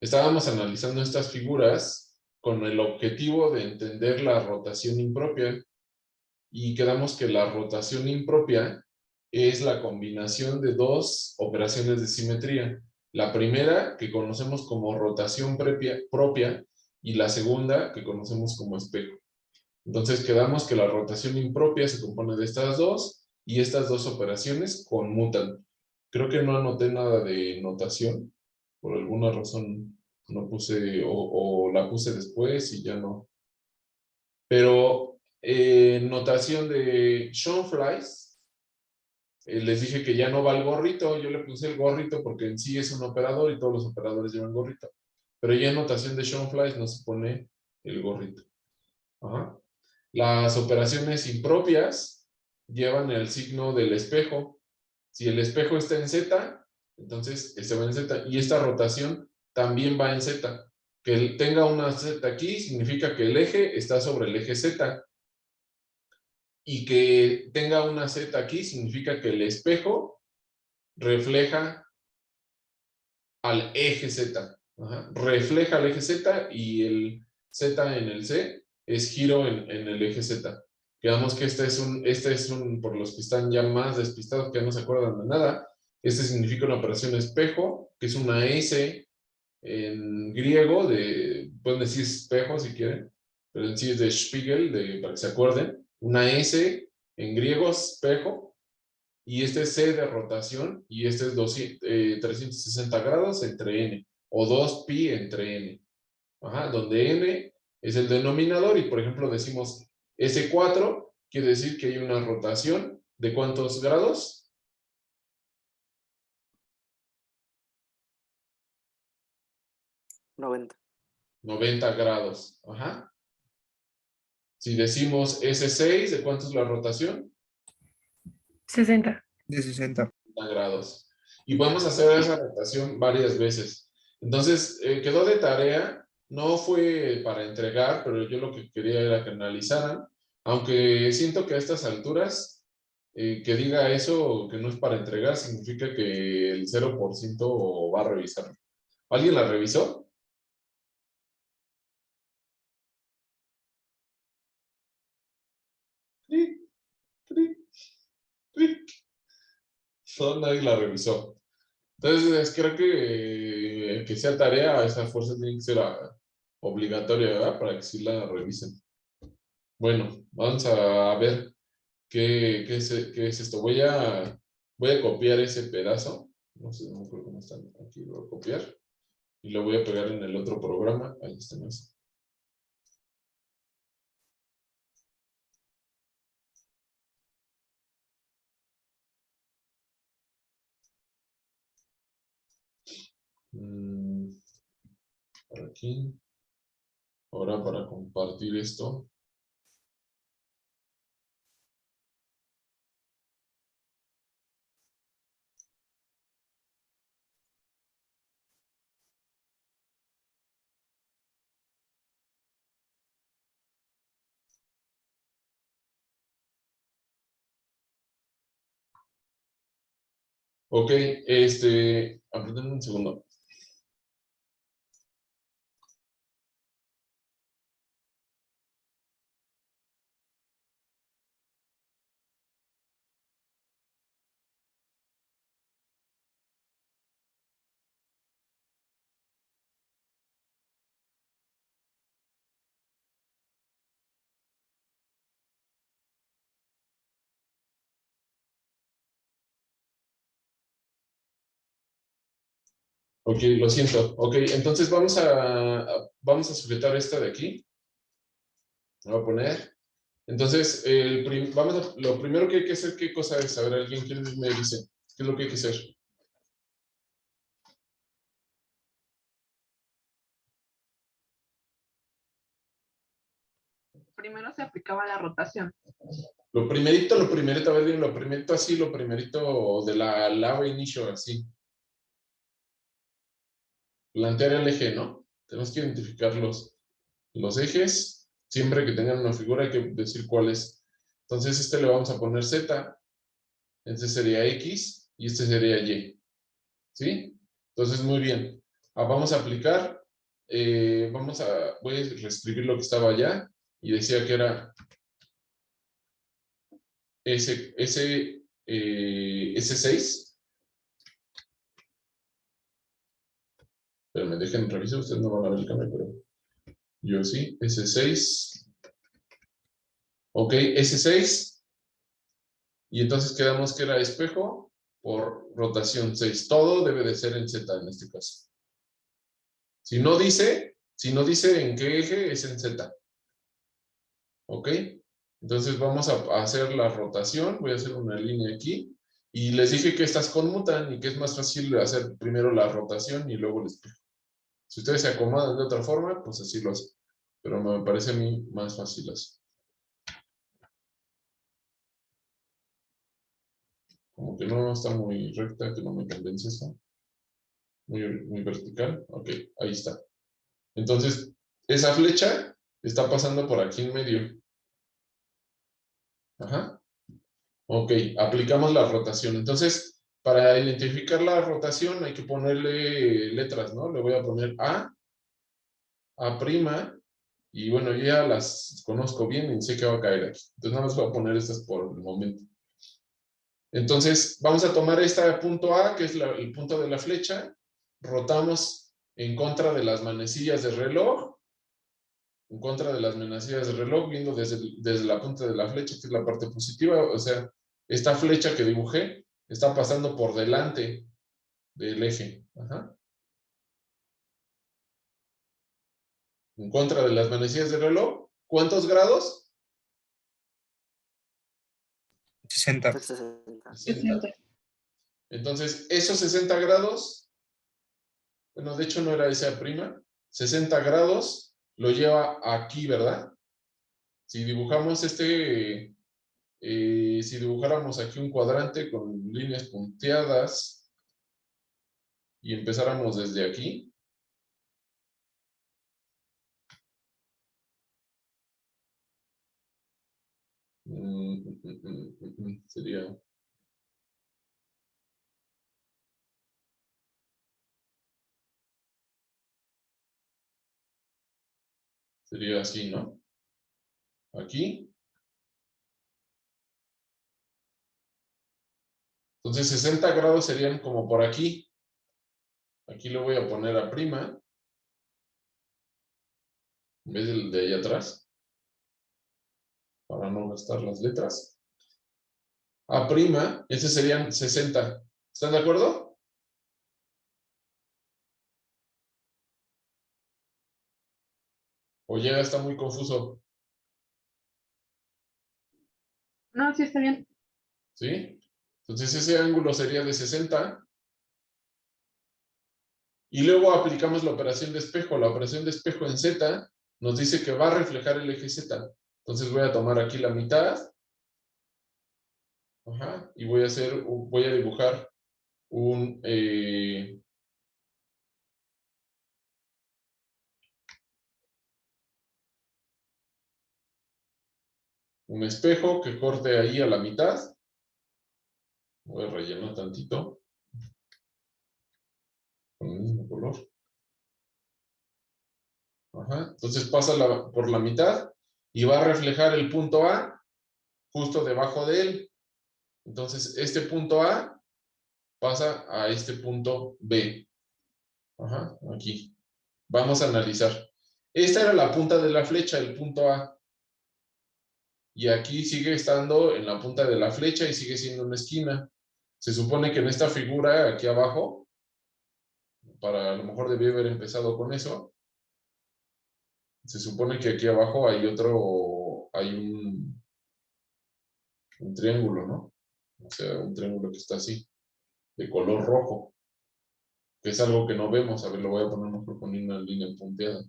Estábamos analizando estas figuras con el objetivo de entender la rotación impropia y quedamos que la rotación impropia es la combinación de dos operaciones de simetría. La primera, que conocemos como rotación propia, y la segunda, que conocemos como espejo. Entonces quedamos que la rotación impropia se compone de estas dos, y estas dos operaciones conmutan. Creo que no anoté nada de notación, por alguna razón no puse, o la puse después y ya no. Pero notación de Schoenflies, les dije que ya no va el gorrito, yo le puse el gorrito porque en sí es un operador y todos los operadores llevan gorrito. Pero ya en notación de Schoenflies no se pone el gorrito. Ajá. Las operaciones impropias llevan el signo del espejo. Si el espejo está en Z, entonces este va en Z. Y esta rotación también va en Z. Que tenga una Z aquí significa que el eje está sobre el eje Z. Y que tenga una Z aquí significa que el espejo refleja al eje Z. Ajá. Refleja al eje Z y el Z en el C es giro en el eje Z. Quedamos que este es un, por los que están ya más despistados, que ya no se acuerdan de nada, este significa una operación espejo, que es una S en griego, pueden decir espejo si quieren, pero en sí es de Spiegel, para que se acuerden, una S en griego, espejo, y este es C de rotación, y este es 360 grados entre N, o 2pi entre N. Ajá, donde N es el denominador, y por ejemplo decimos S4, quiere decir que hay una rotación de ¿cuántos grados? 90. 90 grados. Ajá. Si decimos S6, ¿de cuánto es la rotación? 60. De 60. 60 grados. Y podemos hacer esa rotación varias veces. Entonces, quedó de tarea, no fue para entregar, pero yo lo que quería era que analizaran, aunque siento que a estas alturas, que diga eso, que no es para entregar, significa que el 0% va a revisar. ¿Alguien la revisó? Clic, clic, clic. No, nadie la revisó. Entonces, creo que sea tarea, esa fuerza tiene que ser obligatoria, ¿verdad? Para que sí la revisen. Bueno, vamos a ver qué es esto. Voy a copiar ese pedazo. No sé, no me acuerdo cómo está. Aquí lo voy a copiar. Y lo voy a pegar en el otro programa. Ahí está. Por aquí. Ahora para compartir esto. Ok, apretame un segundo. Ok, lo siento. Ok, entonces vamos a sujetar esta de aquí. Lo voy a poner. Entonces, lo primero que hay que hacer, ¿qué cosa es? A ver, alguien que me dice, ¿qué es lo que hay que hacer? Primero se aplicaba la rotación. Lo primerito, a ver, lo primerito así, lo primerito de la lava inicio, así. Plantear el eje, ¿no? Tenemos que identificar los ejes. Siempre que tengan una figura hay que decir cuál es. Entonces, le vamos a poner Z, este sería X y este sería Y. ¿Sí? Entonces, muy bien. vamos a aplicar, voy a reescribir lo que estaba allá y decía que era S6. Pero me dejen revisar, ustedes no van a ver el cambio, pero yo sí, S6. Ok, S6. Y entonces quedamos que era espejo por rotación 6. Todo debe de ser en Z en este caso. Si no dice en qué eje, es en Z. ¿Ok? Entonces vamos a hacer la rotación. Voy a hacer una línea aquí. Y les dije que estas conmutan y que es más fácil hacer primero la rotación y luego el espejo. Si ustedes se acomodan de otra forma, pues así lo hacen. Pero me parece a mí más fácil así. Como que no está muy recta, que no me convence esto. Muy vertical. Ok, ahí está. Entonces, esa flecha está pasando por aquí en medio. Ajá. Ok, aplicamos la rotación. Entonces, para identificar la rotación hay que ponerle letras, ¿no? Le voy a poner A, A', y bueno, yo ya las conozco bien y sé que va a caer aquí. Entonces, nada más voy a poner estas por el momento. Entonces, vamos a tomar este punto A, que es el punto de la flecha, rotamos en contra de las manecillas del reloj, viendo desde la punta de la flecha, que es la parte positiva, o sea, esta flecha que dibujé está pasando por delante del eje. Ajá. En contra de las manecillas del reloj. ¿Cuántos grados? 60. 60. Entonces, esos 60 grados, bueno, de hecho no era esa prima, 60 grados lo lleva aquí, ¿verdad? Si dibujamos si dibujáramos aquí un cuadrante con líneas punteadas y empezáramos desde aquí, sería así, ¿no? Aquí. Entonces 60 grados serían como por aquí. Aquí le voy a poner a prima, en vez del de allá atrás, para no gastar las letras. A prima, ese serían 60. ¿Están de acuerdo? O ya está muy confuso, No, sí está bien. ¿sí? Entonces ese ángulo sería de 60. Y luego aplicamos la operación de espejo. La operación de espejo en Z nos dice que va a reflejar el eje Z. Entonces voy a tomar aquí la mitad. Ajá, y voy a dibujar un espejo que corte ahí a la mitad. Voy a rellenar tantito con el mismo color. Ajá, entonces pasa por la mitad y va a reflejar el punto A justo debajo de él. Entonces este punto A pasa a este punto B. Ajá, aquí. Vamos a analizar. Esta era la punta de la flecha, el punto A. Y aquí sigue estando en la punta de la flecha y sigue siendo una esquina. Se supone que en esta figura, aquí abajo, a lo mejor debí haber empezado con eso. Se supone que aquí abajo hay un triángulo, ¿no? O sea, un triángulo que está así, de color rojo, que es algo que no vemos. A ver, lo voy a poner mejor con una línea punteada.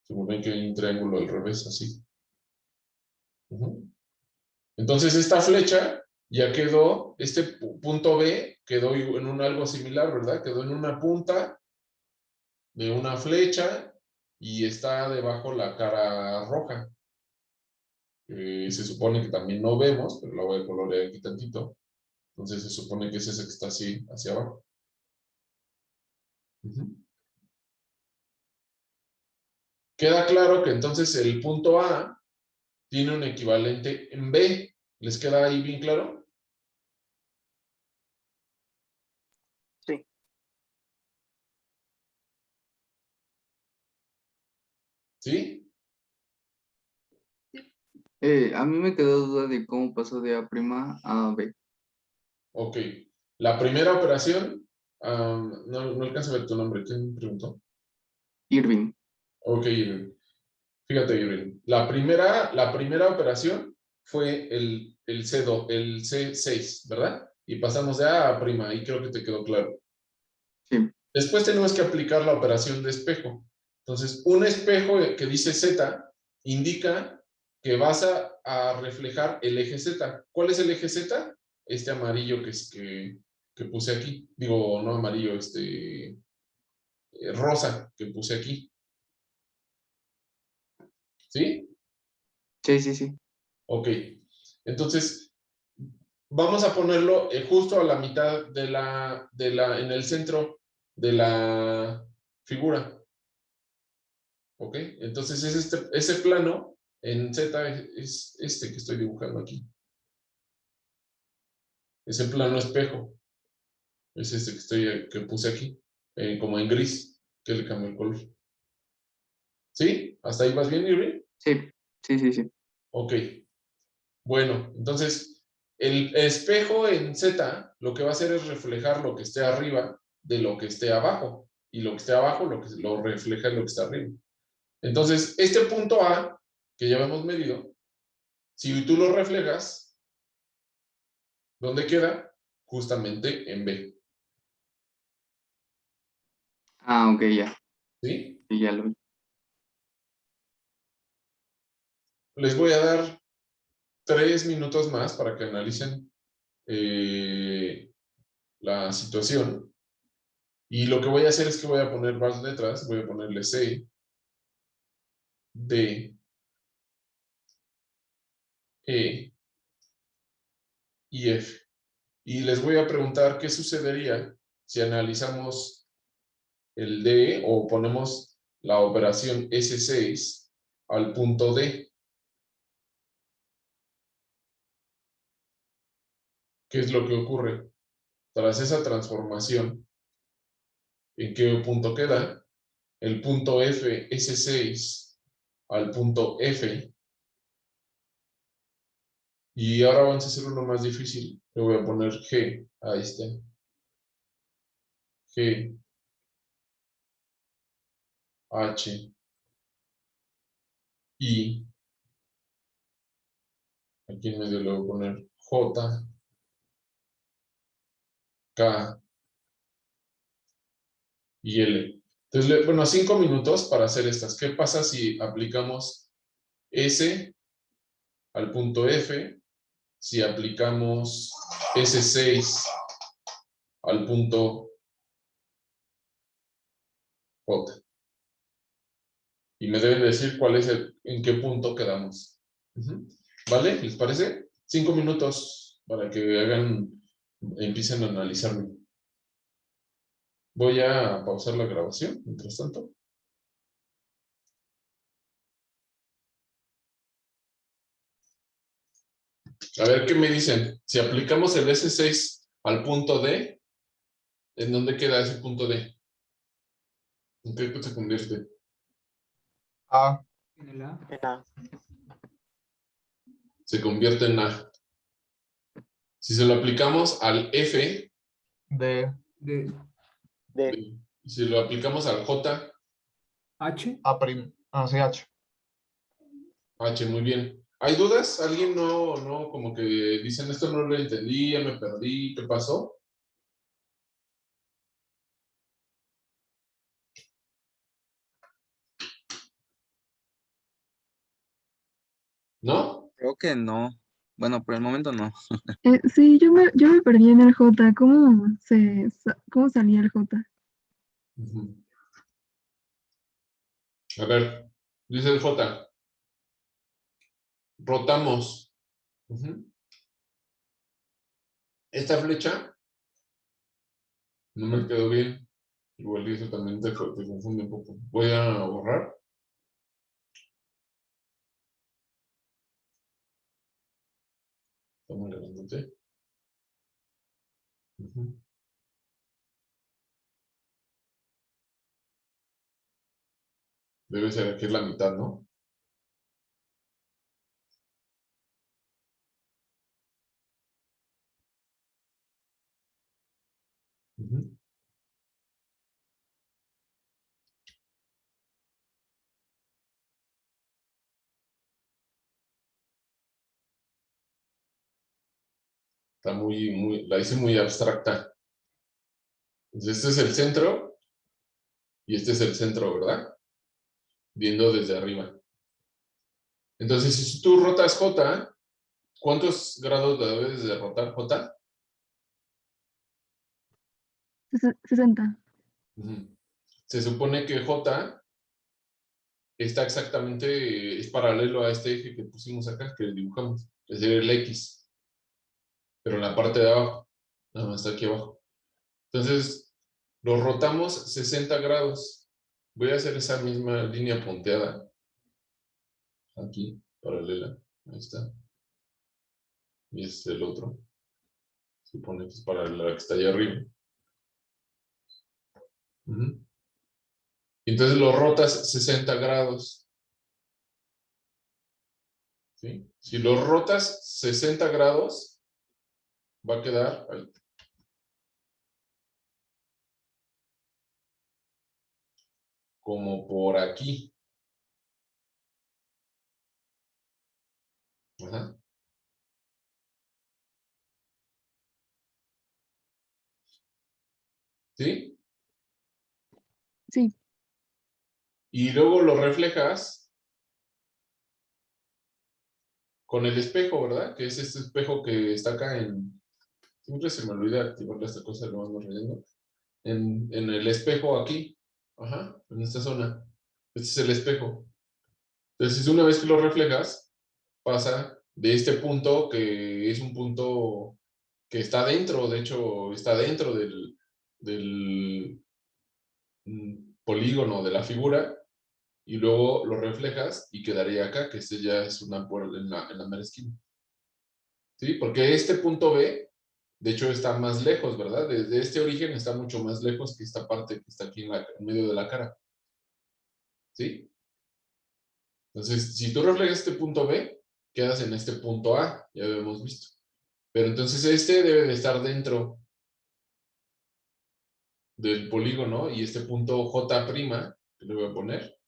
Se supone que hay un triángulo al revés, así. Entonces esta flecha ya quedó, este punto B quedó en algo similar, ¿verdad? Quedó en una punta de una flecha y está debajo la cara roja. Se supone que también no vemos, pero la voy a colorear aquí tantito. Entonces se supone que es ese que está así, hacia abajo. Ujú. Queda claro que entonces el punto A tiene un equivalente en B. ¿Les queda ahí bien claro? Sí. ¿Sí? A mí me quedó duda de cómo pasó de A' a B. Ok. La primera operación, no alcanzo a ver tu nombre. ¿Quién me preguntó? Irving. Ok, Irving. Fíjate, Irving. La primera operación fue el C6, ¿verdad? Y pasamos de A a prima, y creo que te quedó claro. Sí. Después tenemos que aplicar la operación de espejo. Entonces, un espejo que dice Z indica que vas a reflejar el eje Z. ¿Cuál es el eje Z? Este amarillo que puse aquí. Digo, no amarillo, rosa que puse aquí. ¿Sí? Sí, sí, sí. Ok. Entonces, vamos a ponerlo justo a la mitad en el centro de la figura. ¿Ok? Entonces es ese plano en Z es este que estoy dibujando aquí. Ese plano espejo. Es este que puse aquí. Como en gris, que le cambió el color. ¿Sí? ¿Hasta ahí vas bien, Irving? Sí, sí, sí, sí. Ok. Bueno, entonces, el espejo en Z lo que va a hacer es reflejar lo que esté arriba de lo que esté abajo. Y lo que esté abajo lo refleja en lo que está arriba. Entonces, este punto A, que ya hemos medido, si tú lo reflejas, ¿dónde queda? Justamente en B. Ah, ok, ya. ¿Sí? Sí, ya lo vi. Les voy a dar 3 minutos más para que analicen la situación. Y lo que voy a hacer es que voy a poner varias letras. Voy a ponerle C, D, E y F. Y les voy a preguntar qué sucedería si analizamos el D o ponemos la operación S6 al punto D. ¿Qué es lo que ocurre? Tras esa transformación, ¿en qué punto queda? El punto F, S6 al punto F. Y ahora vamos a hacer uno más difícil. Le voy a poner G. Ahí está. G, H, I. Aquí en medio le voy a poner J, K y L. Entonces, bueno, 5 minutos para hacer estas. ¿Qué pasa si aplicamos S al punto F? Si aplicamos S6 al punto J. Y me deben decir cuál es en qué punto quedamos. ¿Vale? ¿Les parece? 5 minutos para que empiecen a analizarlo. Voy a pausar la grabación, mientras tanto. A ver qué me dicen. Si aplicamos el S6 al punto D, ¿en dónde queda ese punto D? ¿En qué se convierte? A. En el A. En A. Se convierte en A. Si se lo aplicamos al F, D. De D. y si lo aplicamos al J, H. A'. Ah, sí, H. H, muy bien. ¿Hay dudas? ¿Alguien no, como que dicen esto no lo entendí, ya me perdí, qué pasó? ¿No? Creo que no. Bueno, por el momento no. Sí, yo me perdí en el J. ¿Cómo salía el J? Ujú. A ver, dice el J. Rotamos. Ujú. Esta flecha no me quedó bien. Igual y eso también te confunde un poco. Voy a borrar. Está muy grandote. Ujú. Debe ser aquí la mitad, ¿no? Ujú. Está la hice muy abstracta. Entonces, este es el centro y este es el centro, ¿verdad? Viendo desde arriba. Entonces, si tú rotas J, ¿cuántos grados debes de rotar J? 60. Ujú. Se supone que J está exactamente, es paralelo a este eje que pusimos acá, que dibujamos, es decir, el X, pero en la parte de abajo, nada más está aquí abajo. Entonces, lo rotamos 60 grados. Voy a hacer esa misma línea punteada, aquí, paralela, ahí está. Y este es el otro, supone que es paralela a la que está allá arriba. Ujú. Entonces lo rotas 60 grados. ¿Sí? Si lo rotas 60 grados, va a quedar ahí, como por aquí. Ajá. ¿Sí? Sí, Y luego lo reflejas con el espejo, ¿verdad? Que es este espejo que está acá en... Siempre se me olvida activarle esta cosa, lo vamos leyendo. En el espejo aquí. Ajá, en esta zona. Este es el espejo. Entonces, una vez que lo reflejas, pasa de este punto, que es un punto que está dentro, de hecho, está dentro del polígono de la figura, y luego lo reflejas y quedaría acá, que este ya es una puerta en la mera esquina. ¿Sí? Porque este punto B, de hecho, está más lejos, ¿verdad? Desde este origen está mucho más lejos que esta parte que está aquí en medio de la cara. ¿Sí? Entonces, si tú reflejas este punto B, quedas en este punto A, ya lo hemos visto. Pero entonces este debe de estar dentro del polígono y este punto J', que le voy a poner,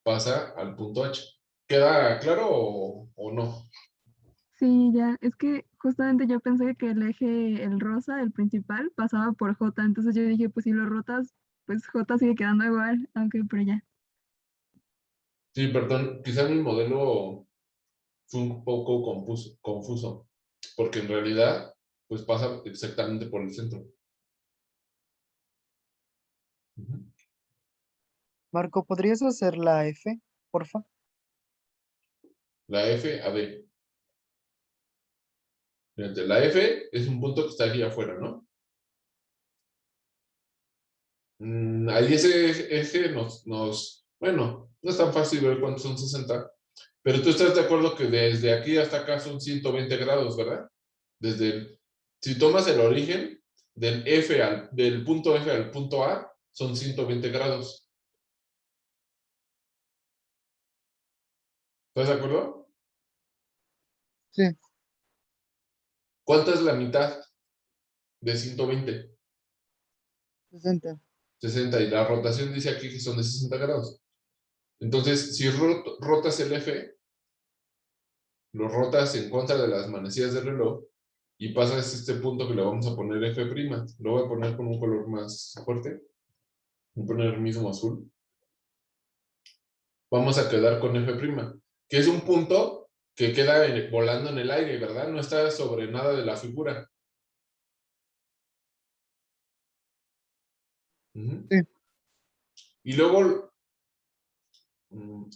pasa al punto H. ¿Queda claro o no? sí, ya. Es que justamente yo pensé que el eje, el rosa, el principal, pasaba por J. Entonces yo dije, pues si lo rotas, pues J sigue quedando igual, aunque pero ya. Sí, perdón, quizá mi modelo fue un poco confuso, porque en realidad, pues pasa exactamente por el centro. Ujú. Marco, ¿podrías hacer la F, porfa? La F, a ver. Fíjate, la F es un punto que está aquí afuera, ¿no? Ahí ese eje bueno, no es tan fácil ver cuántos son 60, pero tú estás de acuerdo que desde aquí hasta acá son 120 grados, ¿verdad? Si tomas el origen del punto F al punto A, son 120 grados. ¿Estás de acuerdo? Sí, ¿Cuánto es la mitad de 120? 60. 60, y la rotación dice aquí que son de 60 grados. Entonces, si rotas el F, lo rotas en contra de las manecillas del reloj y pasas este punto que le vamos a poner F'. Lo voy a poner con un color más fuerte. Voy a poner el mismo azul. Vamos a quedar con F', que es un punto que queda volando en el aire, ¿verdad? No está sobre nada de la figura. Ujú. Sí. Y luego,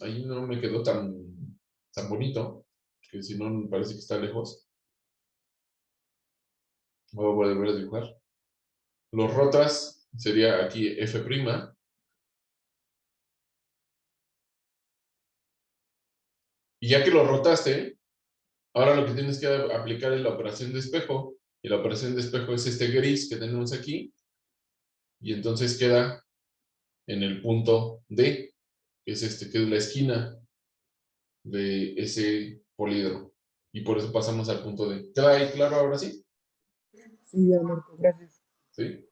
ahí no me quedó tan bonito, que si no me parece que está lejos. Voy a volver a dibujar. Los rotas sería aquí F'. Y ya que lo rotaste, ahora lo que tienes que aplicar es la operación de espejo. Y la operación de espejo es este gris que tenemos aquí. Y entonces queda en el punto D, que es este, que es la esquina de ese polídromo. Y por eso pasamos al punto D. ¿Queda ahí claro ahora sí? Sí, ya, Marco, gracias. ¿Sí?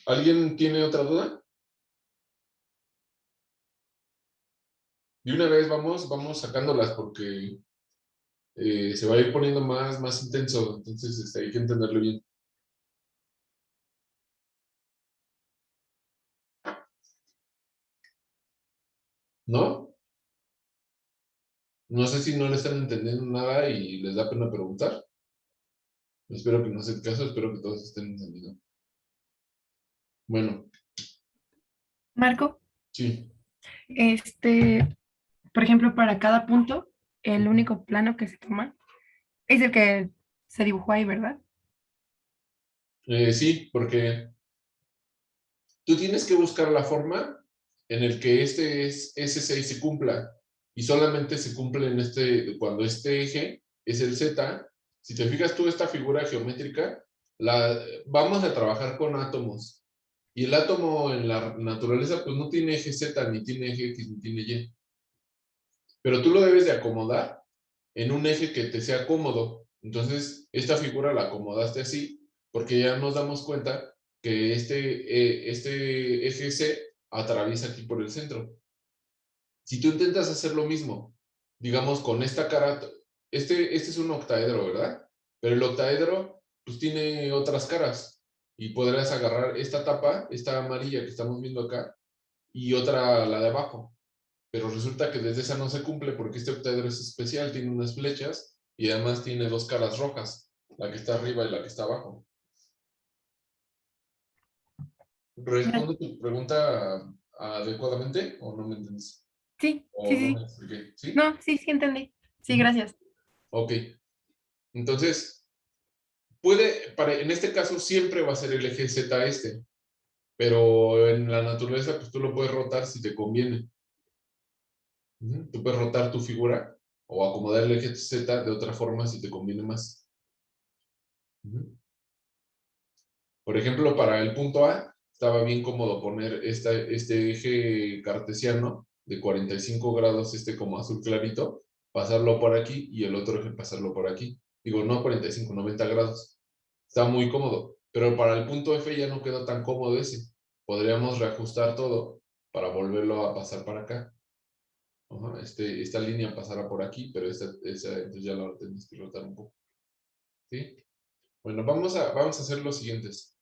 ¿Alguien tiene otra duda? De una vez vamos sacándolas porque se va a ir poniendo más intenso. Entonces hay que entenderlo bien. ¿No? No sé si no le están entendiendo nada y les da pena preguntar. Espero que no sea el caso, espero que todos estén entendiendo. Bueno, Marco, sí. por ejemplo, para cada punto, el único plano que se toma es el que se dibujó ahí, ¿verdad? Sí, porque tú tienes que buscar la forma en el que este S6 se cumpla. Y solamente se cumple cuando este eje es el Z. Si te fijas tú esta figura geométrica, vamos a trabajar con átomos. Y el átomo en la naturaleza pues no tiene eje Z, ni tiene eje X, ni tiene Y. Pero tú lo debes de acomodar en un eje que te sea cómodo. Entonces, esta figura la acomodaste así, porque ya nos damos cuenta que este eje C atraviesa aquí por el centro. Si tú intentas hacer lo mismo, digamos con esta cara, este es un octaedro, ¿verdad? Pero el octaedro pues tiene otras caras y podrás agarrar esta tapa, esta amarilla que estamos viendo acá, y otra, la de abajo. Pero resulta que desde esa no se cumple porque este octaedro es especial, tiene unas flechas y además tiene dos caras rojas, la que está arriba y la que está abajo. ¿Respondo tu pregunta adecuadamente o no me entiendes? Sí, ¿O sí, no sí. me expliqué? ¿Sí? No, sí, sí entendí. Sí, Ujú. gracias. Ok. Entonces, en este caso siempre va a ser el eje Z este, pero en la naturaleza pues tú lo puedes rotar si te conviene. Tú puedes rotar tu figura o acomodar el eje Z de otra forma si te conviene más. Por ejemplo, para el punto A, estaba bien cómodo poner este eje cartesiano de 45 grados, como azul clarito, pasarlo por aquí y el otro eje pasarlo por aquí. Digo, no 45, 90 grados. Está muy cómodo, pero para el punto F ya no quedó tan cómodo ese. Podríamos reajustar todo para volverlo a pasar para acá. Ajá, esta línea pasará por aquí, pero entonces ya la tenemos que rotar un poco. ¿Sí? Bueno, vamos a hacer los siguientes.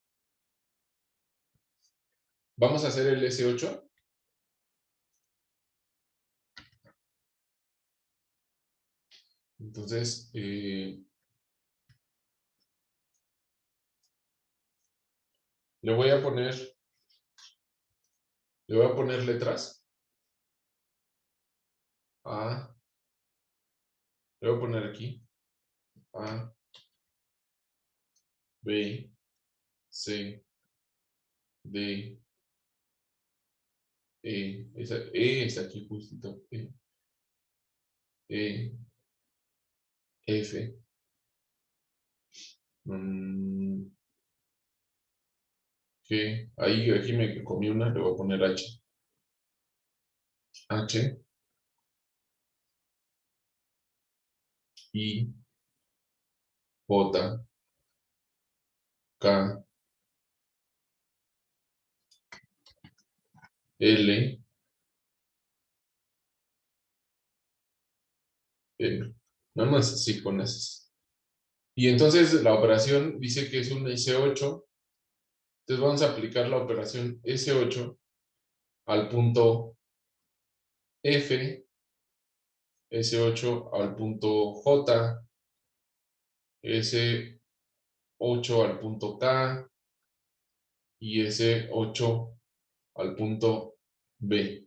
Vamos a hacer el S8. Entonces, le voy a poner letras. A. Le voy a poner aquí. A, B, C, D, E. E está aquí justito. E, F. G. Aquí me comí una, le voy a poner H. H, I, J, K, L, M. Nada más así con esas. Y entonces la operación dice que es un S8. Entonces vamos a aplicar la operación S8 al punto F, S8 al punto J, S8 al punto K y S8 al punto B.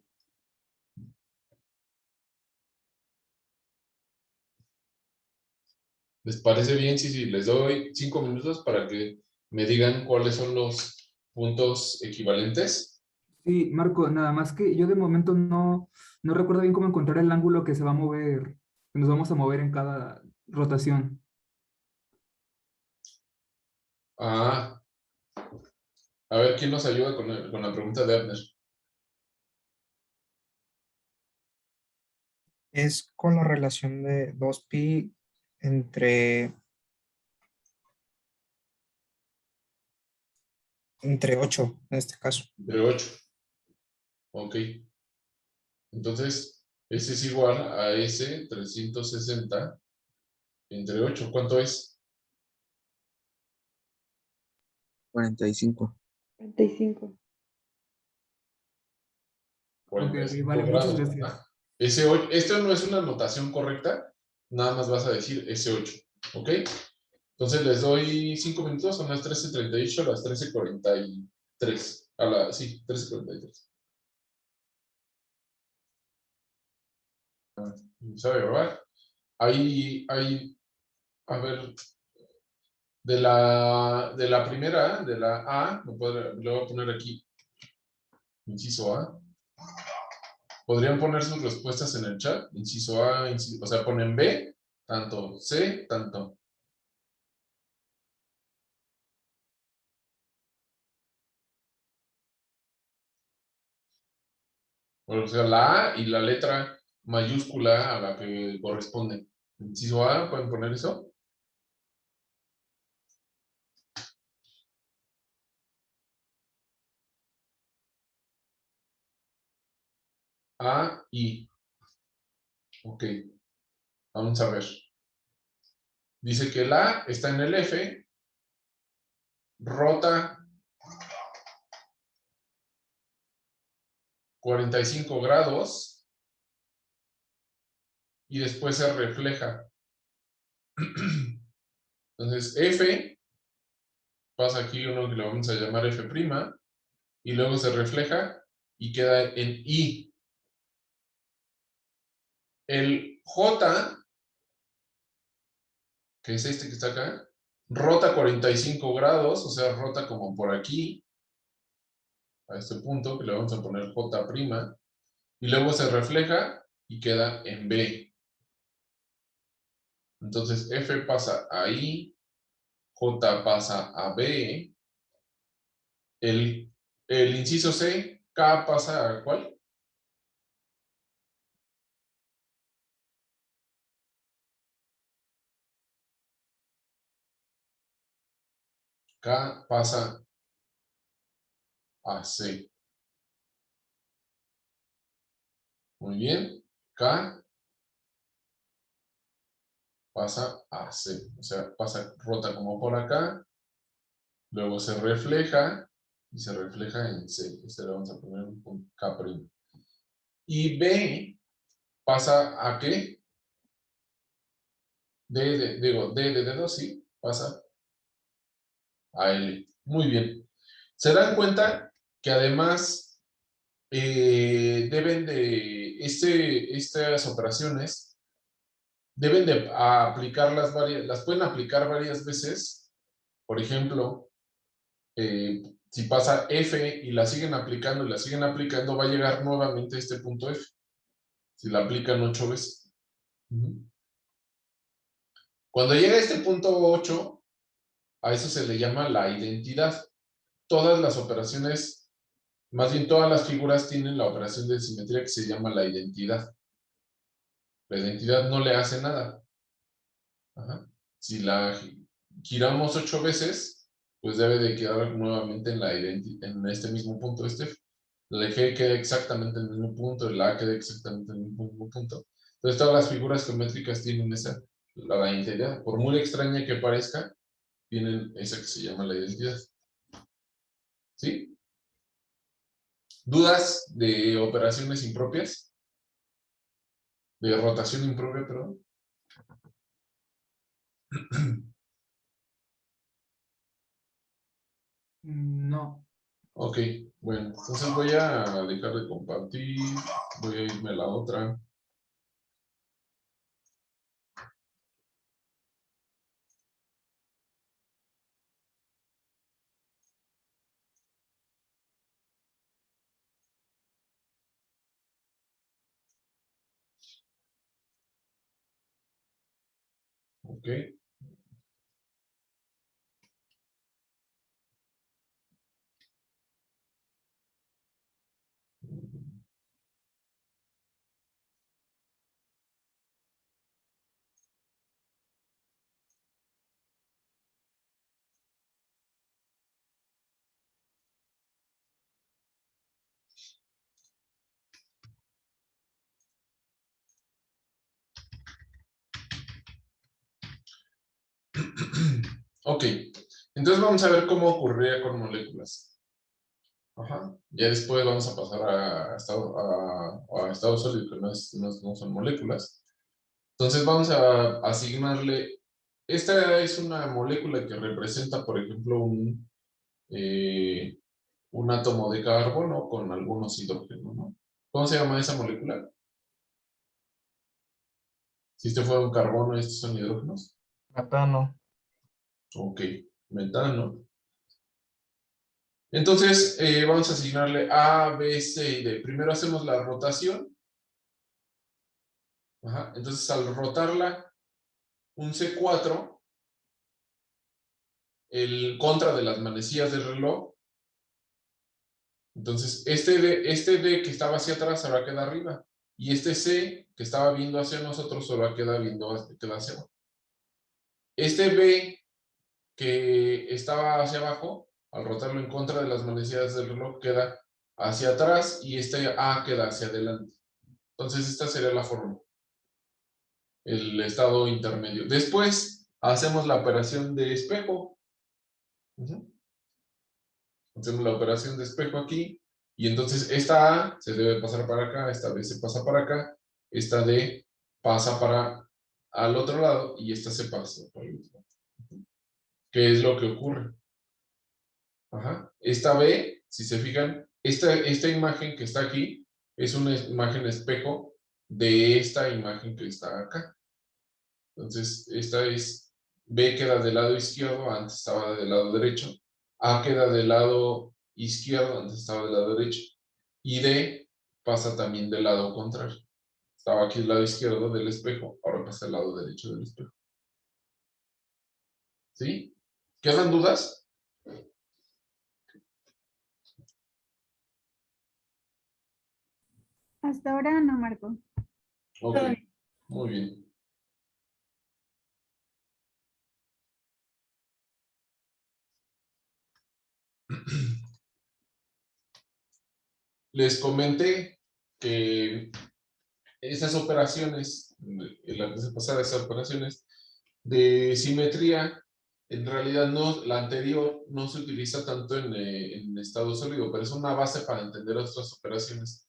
¿Les parece bien si les doy 5 minutos para que me digan cuáles son los puntos equivalentes? Sí, Marco, nada más que yo de momento no recuerdo bien cómo encontrar el ángulo que se va a mover, que nos vamos a mover en cada rotación. Ah, a ver, ¿quién nos ayuda con la pregunta de Abner? Es con la relación de 2pi entre 8 en este caso. De 8. Ok. Entonces, ese es igual a ese 360 entre 8. ¿Cuánto es? 45. 35. Ok, 45 vale, muchas grados, gracias. ¿verdad? Ese 8, esto no es una notación correcta, nada más vas a decir ese 8, ¿ok? Entonces les doy 5 minutos, son las 13:38, a las 13:43. Sí, 13:43. ¿Sabe grabar? Ahí, a ver, de la primera, de la A, le voy a poner aquí, inciso A. Podrían poner sus respuestas en el chat, inciso A, o sea, ponen B, tanto C, tanto. O sea, la A y la letra mayúscula a la que corresponde. Inciso A, ¿pueden poner eso? A, I. Ok, vamos a ver. Dice que la A está en el F, rota 45 grados y después se refleja. Entonces, F, pasa aquí uno que le vamos a llamar F', y luego se refleja y queda en I. El J, que es este que está acá, rota 45 grados, o sea, rota como por aquí, a este punto, que le vamos a poner J', y luego se refleja y queda en B. Entonces, F pasa a I, J pasa a B, el inciso C, K pasa a ¿cuál? K pasa a C. Muy bien. K pasa a C. O sea, rota como por acá, luego se refleja y se refleja en C. Este le vamos a poner un K'. Y B pasa a ¿qué? D de dedo, sí, pasa a L. Muy bien. Se dan cuenta que además deben de, estas operaciones deben de aplicarlas las pueden aplicar varias veces. Por ejemplo, si pasa F y la siguen aplicando va a llegar nuevamente a este punto F. Si la aplican 8 veces. Cuando llega a este punto 8, a eso se le llama la identidad. Todas las operaciones, más bien todas las figuras tienen la operación de simetría que se llama la identidad. La identidad no le hace nada. Ajá. Si la giramos 8 veces, pues debe de quedar nuevamente en este mismo punto. La G queda exactamente en el mismo punto, la A queda exactamente en el mismo punto. Entonces todas las figuras geométricas tienen la identidad. Por muy extraña que parezca, tienen esa que se llama la identidad. ¿Sí? ¿Dudas de operaciones impropias? De rotación impropia, perdón. No. Ok, bueno, entonces voy a dejar de compartir, voy a irme a la otra. Ok. Ok, entonces vamos a ver cómo ocurría con moléculas. Ajá. Ya después vamos a pasar a estado sólido, que no son moléculas. Entonces vamos a asignarle, esta es una molécula que representa, por ejemplo, un átomo de carbono con algunos hidrógenos, ¿no? ¿Cómo se llama esa molécula? Si este fuera un carbono, estos son hidrógenos. Metano. Ok, metano. Entonces, vamos a asignarle A, B, C y D. Primero hacemos la rotación. Ajá. Entonces, al rotarla, un C4, el contra de las manecillas del reloj. Entonces, este D que estaba hacia atrás se va a quedar arriba. Y este C que estaba viendo hacia nosotros se va a quedar queda hacia abajo. Este B que estaba hacia abajo, al rotarlo en contra de las manecillas del reloj, queda hacia atrás y este A queda hacia adelante. Entonces, esta sería la fórmula. El estado intermedio. Después, hacemos la operación de espejo. Hacemos la operación de espejo aquí. Y entonces, esta A se debe pasar para acá, esta B se pasa para acá, esta D pasa para al otro lado y esta se pasa para el otro lado. ¿Qué es lo que ocurre? Ajá. Esta B, si se fijan, esta imagen que está aquí es una imagen espejo de esta imagen que está acá. Entonces, esta es B queda del lado izquierdo, antes estaba del lado derecho. A queda del lado izquierdo, antes estaba del lado derecho. Y D pasa también del lado contrario. Estaba aquí del lado izquierdo del espejo, ahora pasa al lado derecho del espejo. ¿Sí? ¿Quedan dudas? Hasta ahora no, Marco. Ok, muy bien. Les comenté que esas operaciones, en la clase pasada, esas operaciones de simetría, en realidad no, la anterior no se utiliza tanto en estado sólido, pero es una base para entender otras operaciones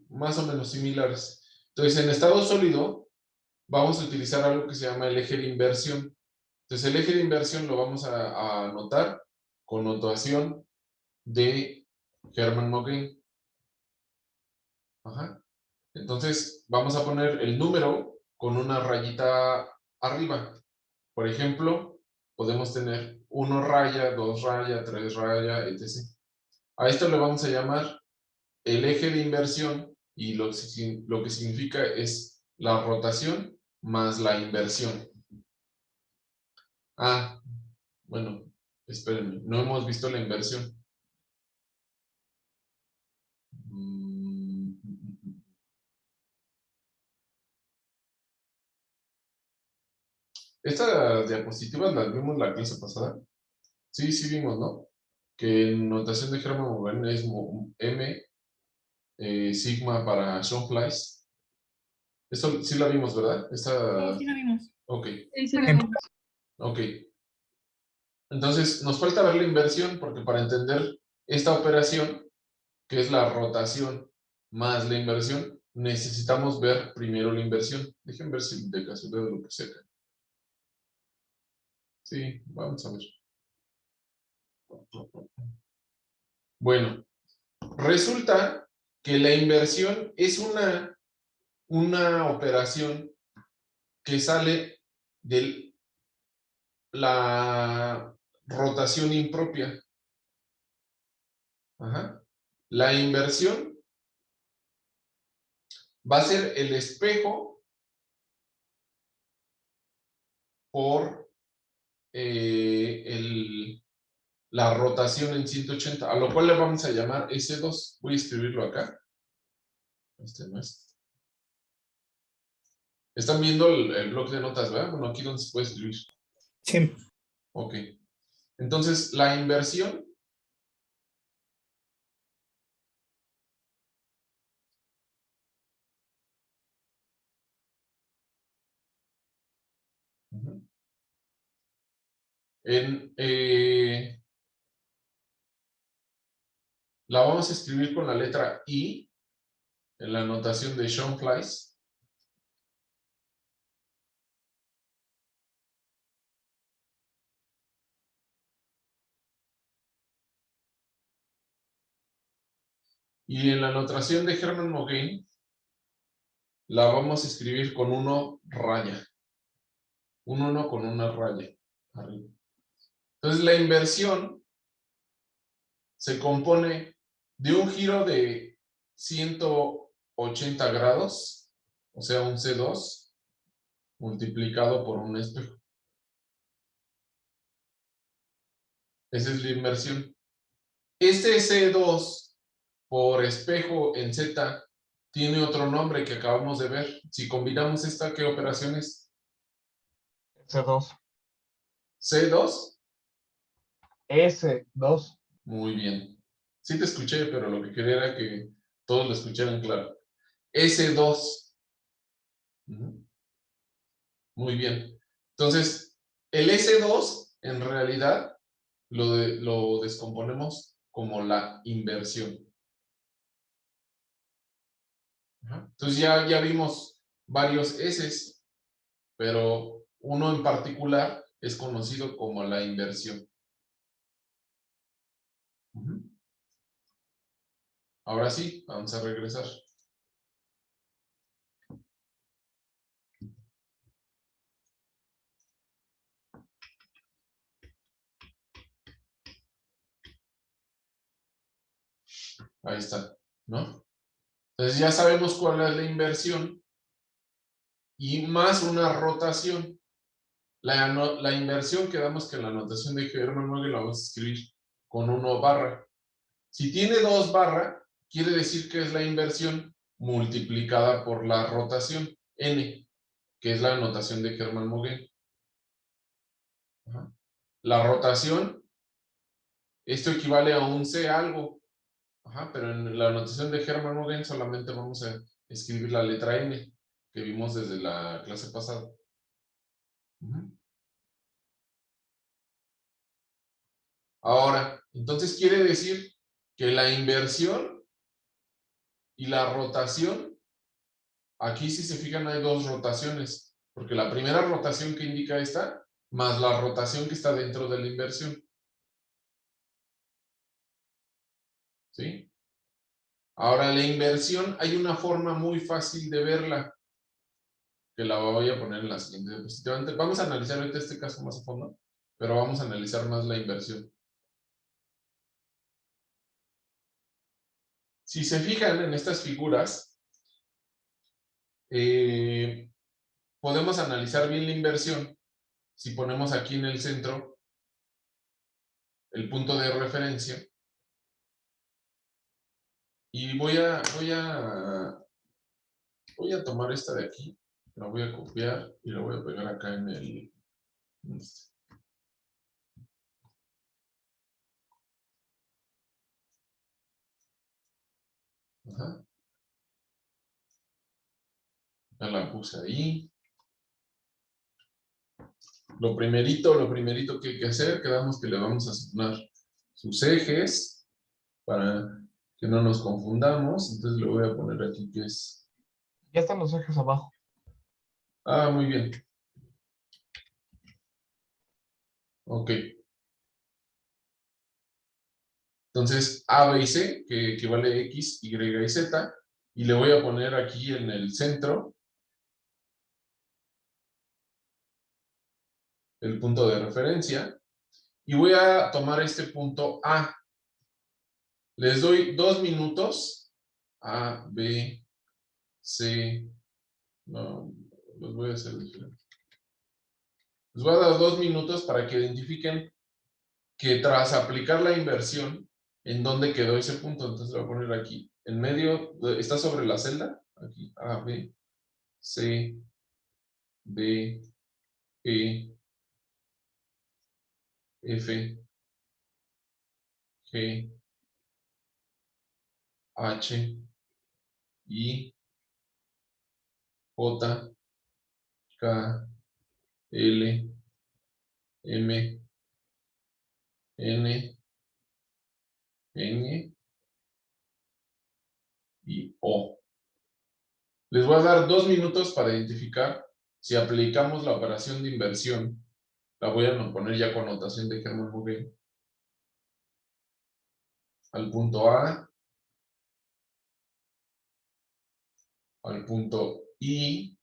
más o menos similares. Entonces, en estado sólido, vamos a utilizar algo que se llama el eje de inversión. Entonces, el eje de inversión lo vamos a anotar con notación de Hermann-Monge. Ajá. Entonces, vamos a poner el número con una rayita arriba. Por ejemplo, podemos tener 1 raya, 2 raya, 3 raya, etc. A esto le vamos a llamar el eje de inversión y lo que significa es la rotación más la inversión. Ah, bueno, espérenme, no hemos visto la inversión. Estas diapositivas las vimos la clase pasada. Sí, sí vimos, ¿no? Que en notación de Hermann-Monge es M, sigma para Schoenflies. Esto sí la vimos, ¿verdad? Esta... Sí, lo vimos. Ok, Sí, sí, ok. Entonces, nos falta ver la inversión, porque para entender esta operación, que es la rotación más la inversión, necesitamos ver primero la inversión. Dejen ver si de casualidad lo que seca. Sí, vamos a ver. Bueno, resulta que la inversión es una operación que sale de la rotación impropia. Ajá. La inversión va a ser el espejo por la rotación en 180, a lo cual le vamos a llamar S2. Voy a escribirlo acá. Este no es. Están viendo el bloc de notas, ¿verdad? Bueno, aquí donde se puede escribir. Sí. Ok. Entonces, la inversión la vamos a escribir con la letra I en la notación de Schoenflies. Y en la notación de Hermann Moghen la vamos a escribir con 1 raya. Un 1 con una raya arriba. Entonces la inversión se compone de un giro de 180 grados, o sea, un C2, multiplicado por un espejo. Esa es la inversión. Este C2 por espejo en Z tiene otro nombre que acabamos de ver. Si combinamos esta, ¿qué operación es? S2. ¿C2? S2. Muy bien. Sí te escuché, pero lo que quería era que todos lo escucharan claro. S2. Muy bien. Entonces, el S2 en realidad lo descomponemos como la inversión. Entonces ya vimos varios S's, pero uno en particular es conocido como la inversión. Ahora sí, vamos a regresar. Ahí está, ¿no? Entonces ya sabemos cuál es la inversión y más una rotación. La inversión quedamos que en la notación de Hermann Moghen la vamos a escribir con 1 barra. Si tiene 2 barra, quiere decir que es la inversión multiplicada por la rotación, n, que es la notación de Hermann Moghen. La rotación, esto equivale a un C algo, pero en la notación de Hermann Moghen solamente vamos a escribir la letra n, que vimos desde la clase pasada. Ahora, entonces quiere decir que la inversión y la rotación, aquí si se fijan hay 2 rotaciones, porque la primera rotación que indica esta, más la rotación que está dentro de la inversión. ¿Sí? Ahora, la inversión hay una forma muy fácil de verla, que la voy a poner en la siguiente diapositiva. Vamos a analizar ahorita este caso más a fondo, pero vamos a analizar más la inversión. Si se fijan en estas figuras, podemos analizar bien la inversión si ponemos aquí en el centro el punto de referencia. Y voy a tomar esta de aquí, la voy a copiar y la voy a pegar acá en el... Ajá. Ya la puse ahí. Lo primerito que hay que hacer, quedamos que le vamos a asignar sus ejes para que no nos confundamos. Entonces le voy a poner aquí que es... Ya están los ejes abajo. Ah, muy bien. Ok. Entonces, A, B y C, que equivale a X, Y y Z, y le voy a poner aquí en el centro el punto de referencia, y voy a tomar este punto A. Les doy 2 minutos, A, B, C, no, los voy a hacer diferentes. Les voy a dar 2 minutos para que identifiquen que tras aplicar la inversión, ¿en dónde quedó ese punto? Entonces lo voy a poner aquí. En medio, está sobre la celda. Aquí, A, B, C, D, E, F, G, H, I, J, K, L, M, N, N y O. Les voy a dar 2 minutos para identificar si aplicamos la operación de inversión. La voy a poner ya con notación de Hermann Muguet. Al punto A, al punto I,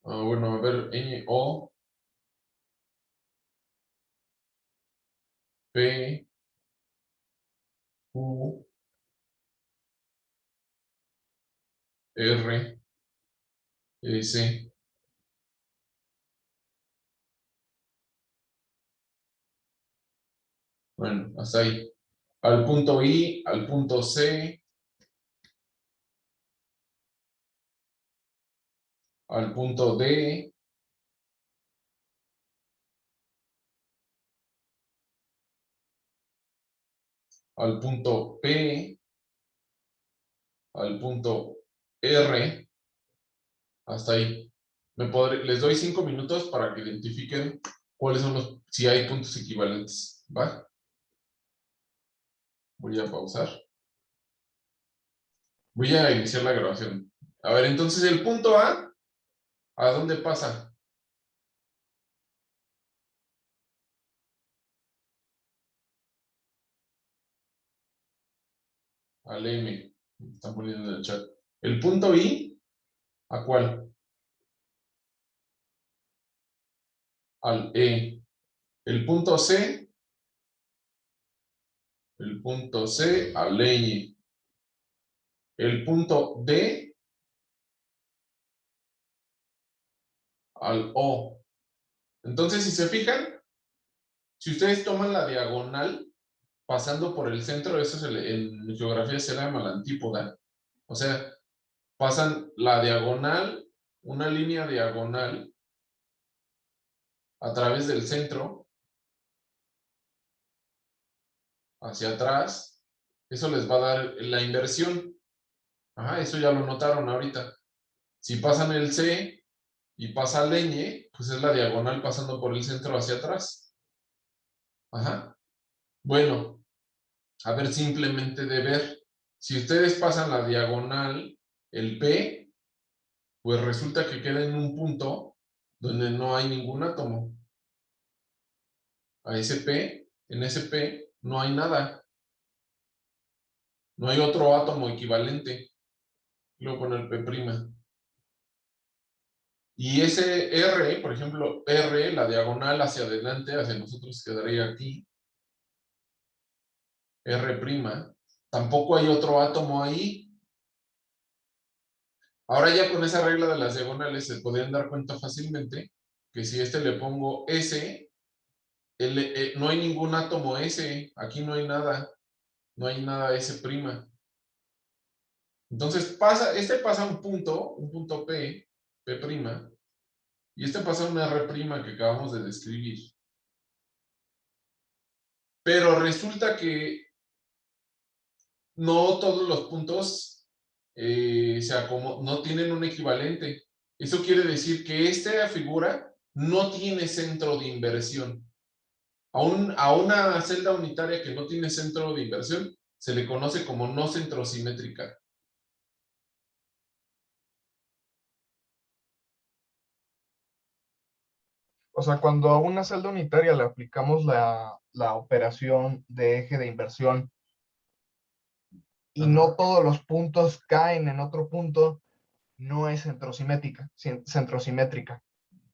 bueno, a ver, N, O, P, Q, R, S, bueno, hasta ahí. Al punto I, al punto C, al punto D, al punto P, al punto R, hasta ahí. Les doy 5 minutos para que identifiquen cuáles son si hay puntos equivalentes, ¿va? Voy a pausar. Voy a iniciar la grabación. A ver, entonces el punto ¿a dónde pasa? Al M. Están poniendo en el chat. El punto I, ¿a cuál? Al E. El punto C al Ñ. El punto D al O. Entonces, si se fijan, si ustedes toman la diagonal pasando por el centro, eso en geografía se llama la antípoda. O sea, pasan la diagonal, una línea diagonal a través del centro hacia atrás. Eso les va a dar la inversión. Ajá, eso ya lo notaron ahorita. Si pasan el C y pasa el Ñ, pues es la diagonal pasando por el centro hacia atrás. Ajá. Bueno, a ver, simplemente de ver. Si ustedes pasan la diagonal, el P, pues resulta que queda en un punto donde no hay ningún átomo. A ese P, en ese P, no hay nada. No hay otro átomo equivalente. Luego poner P'. Y ese R, por ejemplo, R, la diagonal hacia adelante, hacia nosotros quedaría aquí. R', tampoco hay otro átomo ahí. Ahora ya con esa regla de las diagonales se podrían dar cuenta fácilmente que si le pongo S, no hay ningún átomo S, aquí no hay nada S'. Entonces pasa un punto P', y pasa un R' que acabamos de describir. Pero resulta que no todos los puntos no tienen un equivalente. Eso quiere decir que esta figura no tiene centro de inversión. A una celda unitaria que no tiene centro de inversión se le conoce como no centrosimétrica. O sea, cuando a una celda unitaria le aplicamos la operación de eje de inversión y no todos los puntos caen en otro punto, no es centrosimétrica.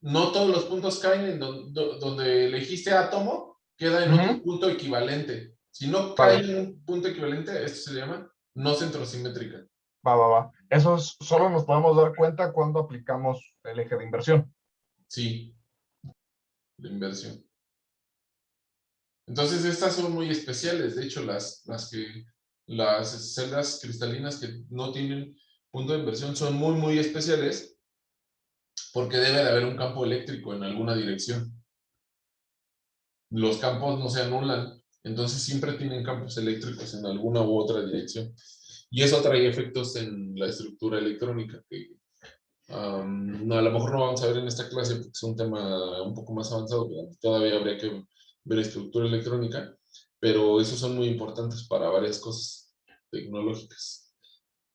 No todos los puntos caen en donde elegiste átomo, queda en otro punto equivalente. Si no cae en un punto equivalente, esto se llama no centrosimétrica. Va. Eso solo nos podemos dar cuenta cuando aplicamos el eje de inversión. Sí, de inversión. Entonces estas son muy especiales. De hecho, las celdas cristalinas que no tienen punto de inversión son muy especiales porque debe de haber un campo eléctrico en alguna dirección. Los campos no se anulan, entonces siempre tienen campos eléctricos en alguna u otra dirección. Y eso trae efectos en la estructura electrónica que no, a lo mejor no vamos a ver en esta clase porque es un tema un poco más avanzado, pero todavía habría que ver estructura electrónica, pero esos son muy importantes para varias cosas tecnológicas.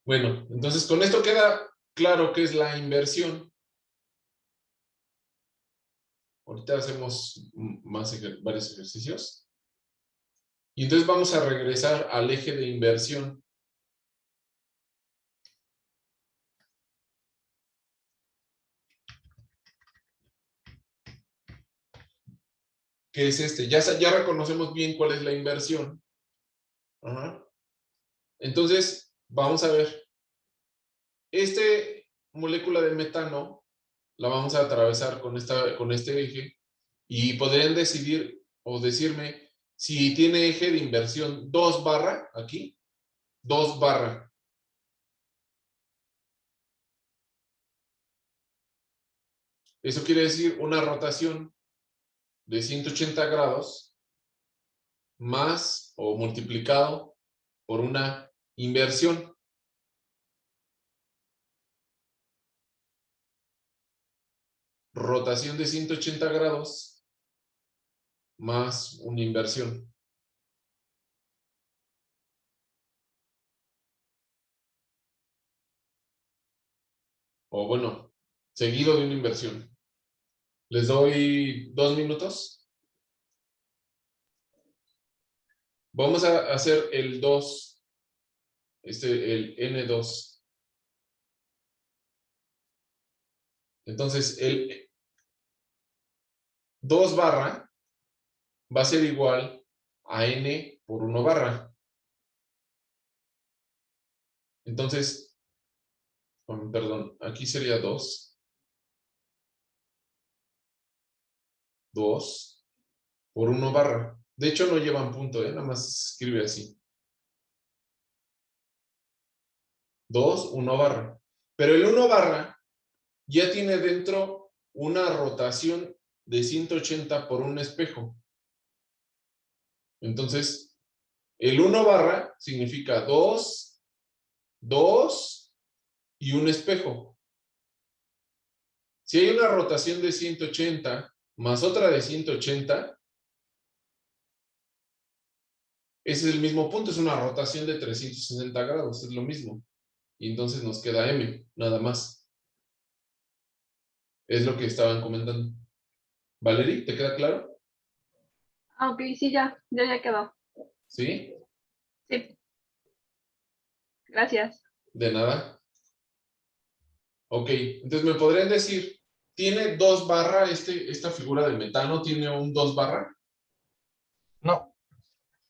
Bueno, entonces con esto queda claro qué es la inversión. Ahorita hacemos varios ejercicios. Y entonces vamos a regresar al eje de inversión. Que es este. Ya reconocemos bien cuál es la inversión. Ajá. Entonces, vamos a ver. Este molécula de metano la vamos a atravesar con este eje y podrían decidir o decirme si tiene eje de inversión 2 barra aquí, 2 barra. Eso quiere decir una rotación de 180 grados más o multiplicado por una inversión. Rotación de 180 grados más una inversión. O bueno, seguido de una inversión. Les doy 2 minutos. Vamos a hacer el 2, el N2. Entonces, el 2 barra va a ser igual a N por 1 barra. Entonces, perdón, aquí sería 2. 2 por 1 barra. De hecho, no llevan punto, nada más escribe así. 2, 1 barra. Pero el 1 barra ya tiene dentro una rotación de 180 por un espejo. Entonces, el 1 barra significa 2, 2 y un espejo. Si hay una rotación de 180 más otra de 180, ese es el mismo punto, es una rotación de 360 grados, es lo mismo. Y entonces nos queda M, nada más. Es lo que estaban comentando. Valerie, ¿te queda claro? Ah, ok, sí, ya quedó. ¿Sí? Sí. Gracias. De nada. Ok, entonces me podrían decir, ¿tiene 2 barra esta figura de metano? ¿Tiene un 2 barra? No,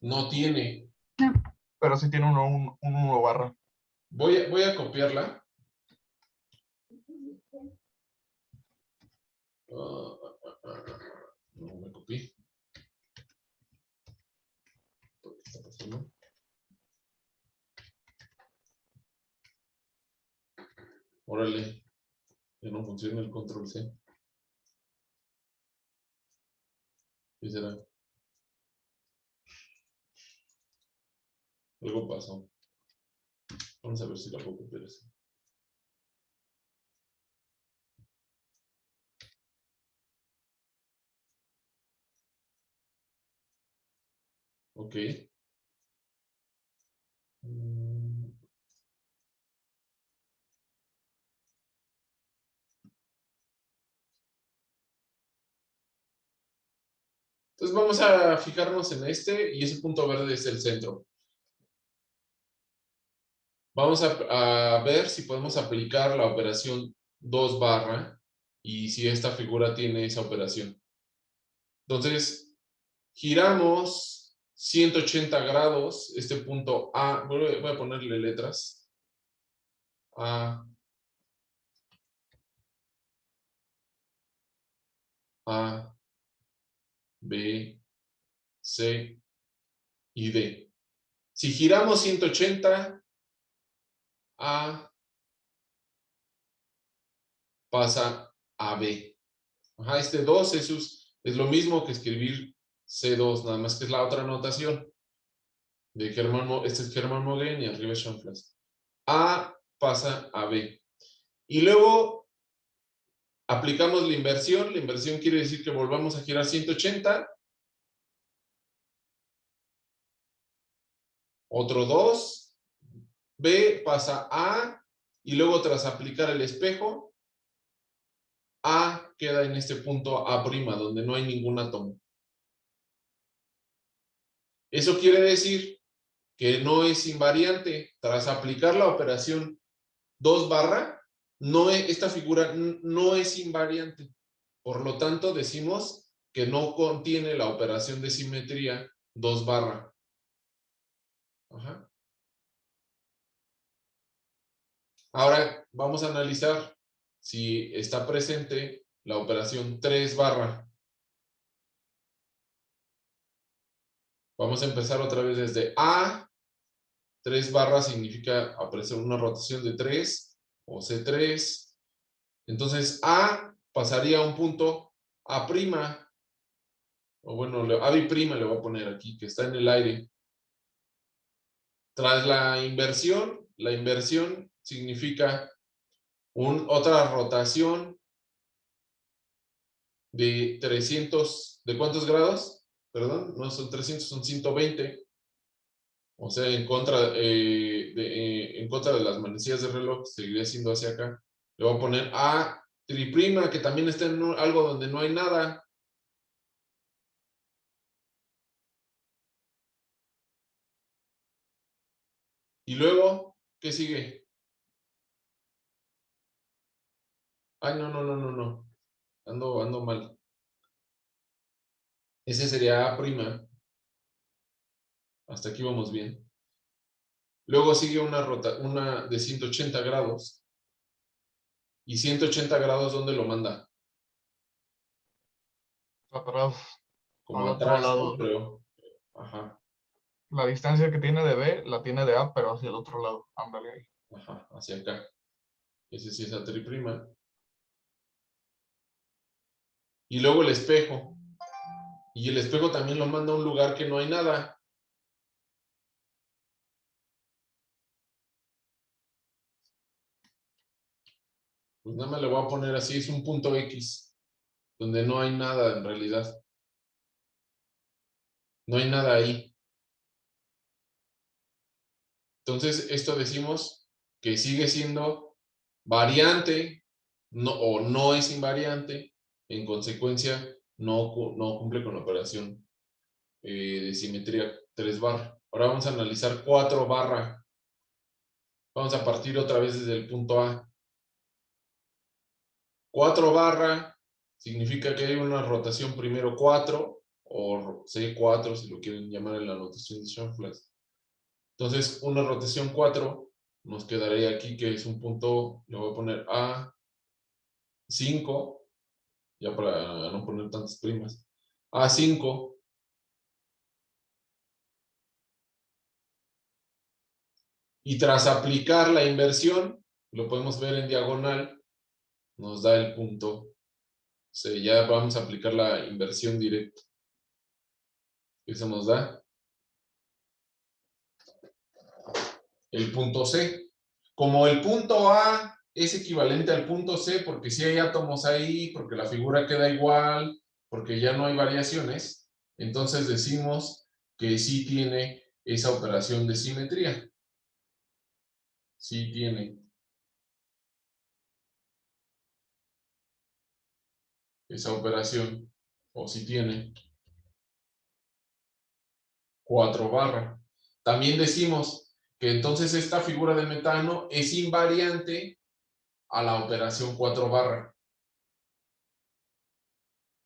No tiene. pero sí tiene un 1 barra. Voy a copiarla. No me copié. ¿Qué está pasando? Órale, ya no funciona el control C. ¿Qué será? Algo pasó. Vamos a ver si la puedo copiar así. Ok. Entonces vamos a fijarnos en y ese punto verde es el centro. Vamos a ver si podemos aplicar la operación 2 barra y si esta figura tiene esa operación. Entonces, giramos 180 grados, este punto A, voy a ponerle letras. A, A, B, C y D. Si giramos 180, A pasa a B. Ajá, este 2 es lo mismo que escribir C2, nada más que es la otra notación de este es Hermann Moghen y arriba es Schoenflies. A pasa a B. Y luego aplicamos la inversión. La inversión quiere decir que volvamos a girar 180. Otro 2. B pasa a. Y luego tras aplicar el espejo, A queda en este punto A', donde no hay ningún átomo. Eso quiere decir que no es invariante. Tras aplicar la operación 2 barra, esta figura no es invariante. Por lo tanto, decimos que no contiene la operación de simetría 2 barra. Ajá. Ahora vamos a analizar si está presente la operación 3 barra. Vamos a empezar otra vez desde A. 3 barras significa aparecer una rotación de 3 o C3. Entonces A pasaría a un punto A', o bueno, A' le voy a poner aquí, que está en el aire. Tras la inversión significa otra rotación de 300, ¿de cuántos grados? Perdón, no son 300, son 120. O sea, en contra de las manecillas del reloj, seguiría siendo hacia acá. Le voy a poner A triprima, que también está en algo donde no hay nada. Y luego, ¿qué sigue? Ay, no. Ando mal. Ese sería A'. Hasta aquí vamos bien. Luego sigue una de 180 grados. ¿Y 180 grados dónde lo manda? Atrás, Como al otro atrás, lado. ¿no? Creo. Ajá, La distancia que tiene de B la tiene de A, pero hacia el otro lado. Ándale ahí. ajá, hacia acá. Ese sí es A'. Y luego el espejo. Y el espejo también lo manda a un lugar que no hay nada. Pues nada más le voy a poner así, es un punto X, donde no hay nada en realidad. No hay nada ahí. Entonces, esto decimos que sigue siendo variante, o no es invariante, en consecuencia, no cumple con la operación de simetría 3 barra. Ahora vamos a analizar 4 barra. Vamos a partir otra vez desde el punto A. 4 barra significa que hay una rotación primero 4, o C4 si lo quieren llamar en la notación de Schoenflies. Entonces, una rotación 4 nos quedaría aquí, que es un punto, le voy a poner A5, ya para no poner tantas primas. A5. Y tras aplicar la inversión, lo podemos ver en diagonal, nos da el punto C. Ya vamos a aplicar la inversión directa. Eso nos da el punto C. Como el punto A es equivalente al punto C, porque si hay átomos ahí, porque la figura queda igual, porque ya no hay variaciones, entonces decimos que sí tiene esa operación de simetría. Sí tiene esa operación, o sí tiene 4 barra. También decimos que entonces esta figura de metano es invariante a la operación 4 barra.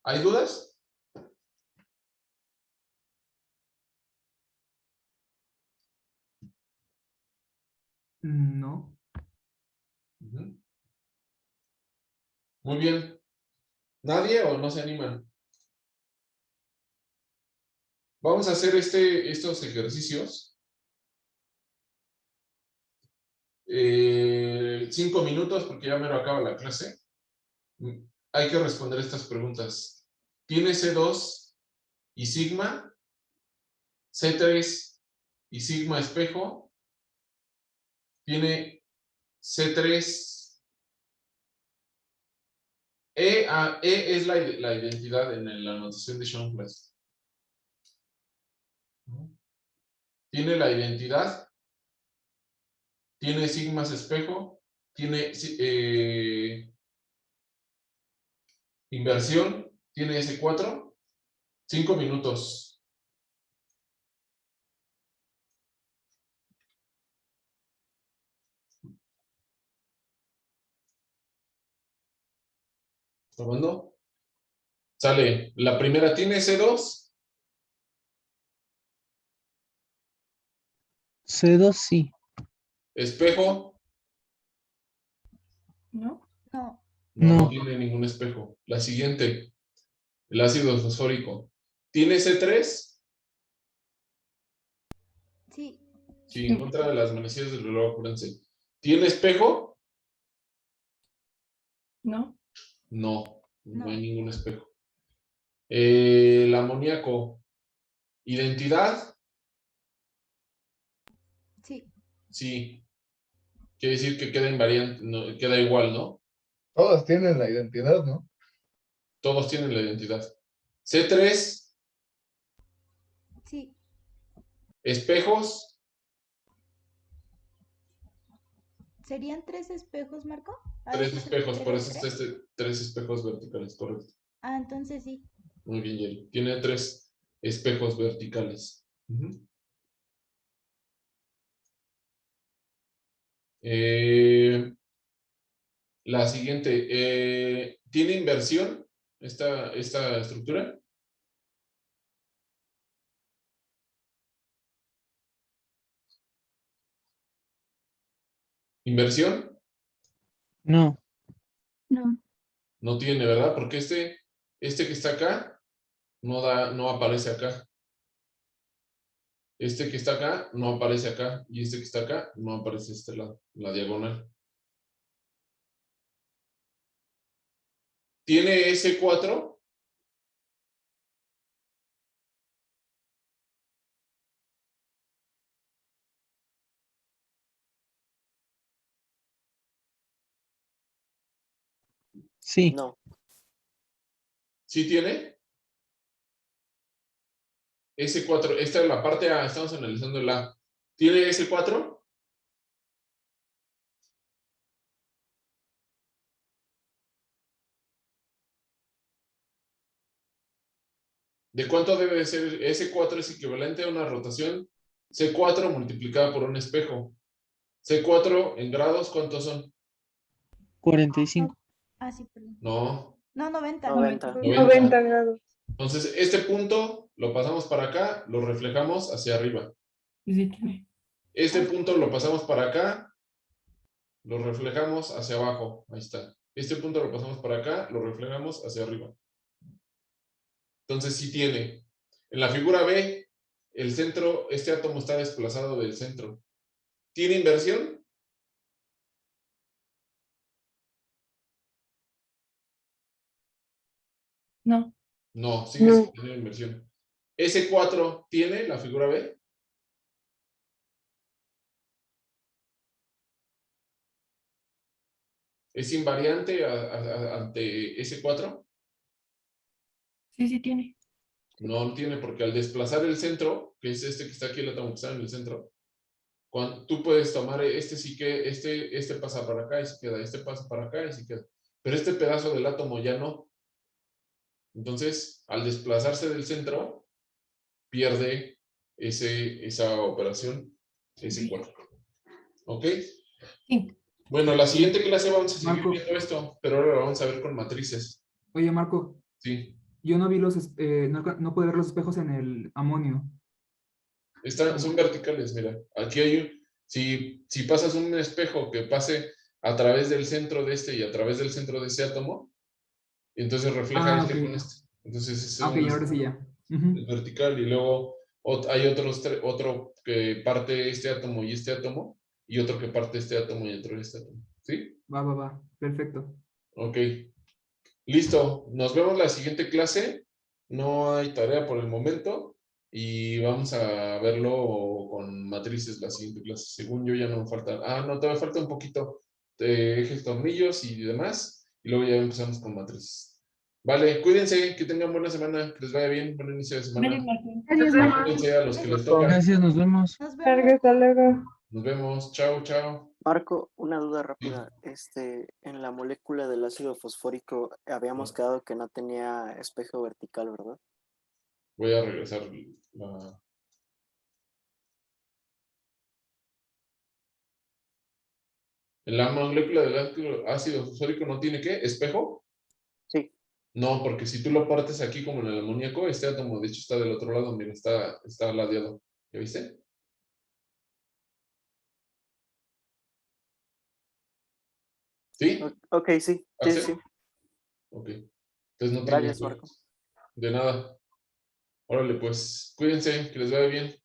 ¿Hay dudas? No. Muy bien. ¿Nadie o no se animan? Vamos a hacer estos ejercicios. 5 minutos porque ya me lo acaba la clase. Hay que responder estas preguntas. ¿Tiene C2 y sigma? ¿C3 y sigma espejo? ¿Tiene C3? E es la identidad en la notación de Schoenfeld. ¿Tiene la identidad? ¿Tiene sigmas espejo? ¿Tiene inversión? ¿Tiene S4? 5 minutos. ¿Tomando? Sale. La primera, ¿tiene C2? C2 sí. ¿Espejo? ¿No? No. No, no No. tiene ningún espejo. La siguiente, el ácido fosfórico. ¿Tiene C3? Sí. Sí, en contra de las manecillas del reloj, acuérdense. ¿Tiene espejo? ¿No? No, no No. hay ningún espejo. El amoníaco. ¿Identidad? Sí. Sí. Quiere decir que queda invariante, no, queda igual, ¿no? Todas tienen la identidad, ¿no? Todos tienen la identidad. C3, Sí. espejos. ¿Serían 3 espejos, Marco? ¿A 3 eso se espejos, por refiere eso el está 3 espejos verticales, correcto. Ah, entonces sí. Muy bien, Jerry. Tiene 3 espejos verticales. Ujú. La siguiente, ¿tiene inversión esta estructura? ¿Inversión? No. No. No tiene, ¿verdad? Porque este que está acá no aparece acá. Este que está acá no aparece acá. Y este que está acá no aparece este lado, la diagonal. ¿Tiene S4? Sí. No. ¿Sí tiene? S4, esta es la parte A, estamos analizando el A. ¿Tiene S4? ¿De cuánto debe ser? S4 es equivalente a una rotación C4 multiplicada por un espejo. C4 en grados, ¿cuántos son? 45. Ah, sí, perdón. No, No, 90. 90. 90. grados. Entonces, este punto lo pasamos para acá, lo reflejamos hacia arriba. Sí, sí tiene. Este punto lo pasamos para acá, lo reflejamos hacia abajo. Ahí está. Este punto lo pasamos para acá, lo reflejamos hacia arriba. Entonces, sí tiene. En la figura B, el centro, este átomo está desplazado del centro. ¿Tiene inversión? No. No, sigue sin tener inversión. S4 tiene la figura B. ¿Es invariante ante S4? Sí, sí tiene. No tiene, porque al desplazar el centro, que es este que está aquí, el átomo que está en el centro, tú puedes tomar sí que, este pasa para acá y se queda, este pasa para acá y se queda. Pero este pedazo del átomo ya no. Entonces, al desplazarse del centro, pierde esa operación S4. ¿Ok? Sí. Bueno, la siguiente clase vamos a seguir Marco. viendo esto, pero ahora lo vamos a ver con matrices. Oye, Marco, Sí. yo no vi no pude ver los espejos en el amonio. Son verticales, mira. Aquí hay si pasas un espejo que pase a través del centro de este y a través del centro de ese átomo, entonces refleja Ah, este ok. con este. Entonces ese Ah, ok, es ahora sí ya. Ujú. el vertical y luego hay otro que parte este átomo y este átomo y otro que parte este átomo y otro este átomo. ¿Sí? Va. Perfecto. Ok. Listo. Nos vemos la siguiente clase. No hay tarea por el momento y vamos a verlo con matrices la siguiente clase. Según yo ya no me falta. Ah, no, todavía falta un poquito de ejes, tornillos y demás. Y luego ya empezamos con matrices. Vale, cuídense, que tengan buena semana, que les vaya bien, buen inicio de semana. Gracias, Martín. Adiós, Marco. Cuídense a los que les Gusto. toca. Gracias, nos vemos. Nos vemos. Hasta luego. Nos vemos. Chao, chao. Marco, una duda rápida. En la molécula del ácido fosfórico habíamos quedado que no tenía espejo vertical, ¿verdad? Voy a regresar la... En la molécula del ácido fosfórico no tiene ¿qué? ¿Espejo? Sí. No, porque si tú lo partes aquí como en el amoníaco, este átomo de hecho está del otro lado, mira, está ladeado. ¿Ya viste? ¿Sí? Ok, sí, sí, ¿Axel? sí. Ok. Entonces no tiene Gracias, espejo. Marco. De nada. Órale, pues, cuídense, que les vaya bien.